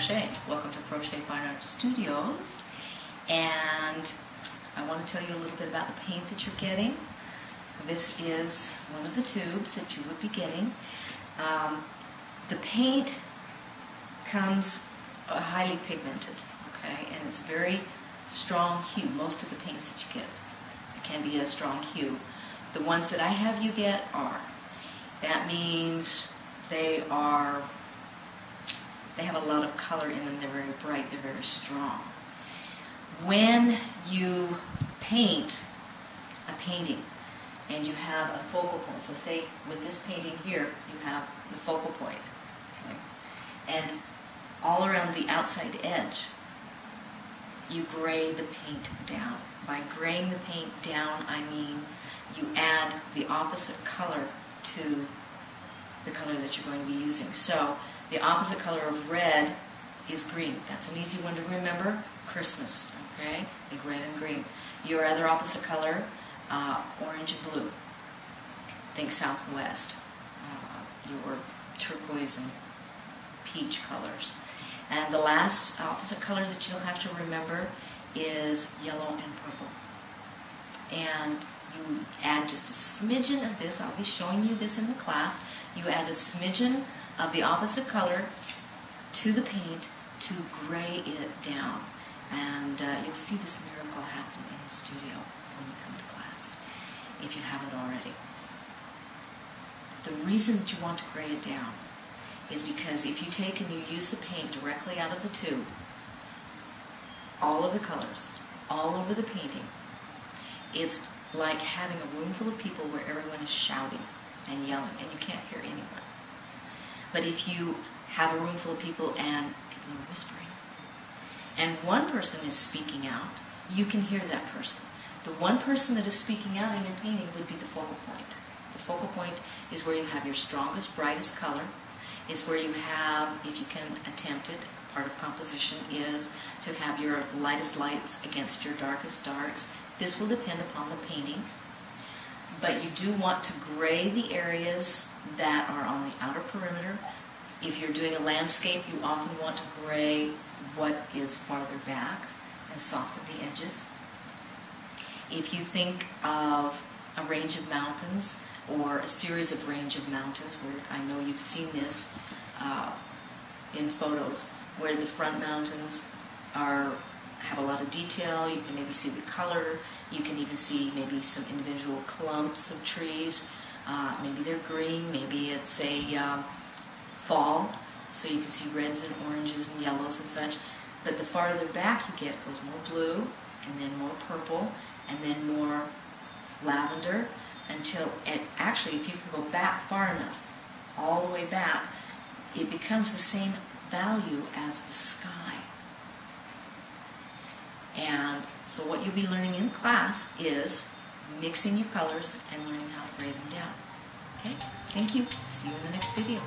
Froshay. Welcome to Froshay Fine Arts Studios, and I want to tell you a little bit about the paint that you're getting. This is one of the tubes that you would be getting. The paint comes highly pigmented, okay, and it's a very strong hue. Most of the paints that you get, it can be a strong hue. The ones that I have you get are. That means they have a lot of color in them. They're very bright. They're very strong. When you paint a painting and you have a focal point, so say with this painting here, you have the focal point, okay? And all around the outside edge, you gray the paint down. By graying the paint down, I mean you add the opposite color to the color that you're going to be using. So the opposite color of red is green. That's an easy one to remember. Christmas, okay? Think red and green. Your other opposite color, orange and blue. Think Southwest. Your turquoise and peach colors. And the last opposite color that you'll have to remember is yellow and purple. And you add just a smidgen of this. I'll be showing you this in the class. You add a smidgen of the opposite color to the paint to gray it down. And you'll see this miracle happen in the studio when you come to class, if you haven't already. The reason that you want to gray it down is because if you take and you use the paint directly out of the tube, all of the colors, all over the painting, it's like having a room full of people where everyone is shouting and yelling and you can't hear anyone. But if you have a room full of people and people are whispering and one person is speaking out, you can hear that person. The one person that is speaking out in your painting would be the focal point. The focal point is where you have your strongest, brightest color. It's where you have, if you can attempt it, part of composition is to have your lightest lights against your darkest darks. This will depend upon the painting, but you do want to gray the areas that are on the outer perimeter. If you're doing a landscape, you often want to gray what is farther back and soften the edges. If you think of a range of mountains or a series of range of mountains, where I know you've seen this in photos, where the front mountains have a lot of detail. You can maybe see the color. You can even see maybe some individual clumps of trees. Maybe they're green. Maybe it's a fall, so you can see reds and oranges and yellows and such. But the farther back you get, it goes more blue, and then more purple, and then more lavender, until it actually, if you can go back far enough, all the way back, it becomes the same value as the sky. And so what you'll be learning in class is mixing your colors and learning how to gray them down. Okay? Thank you. See you in the next video.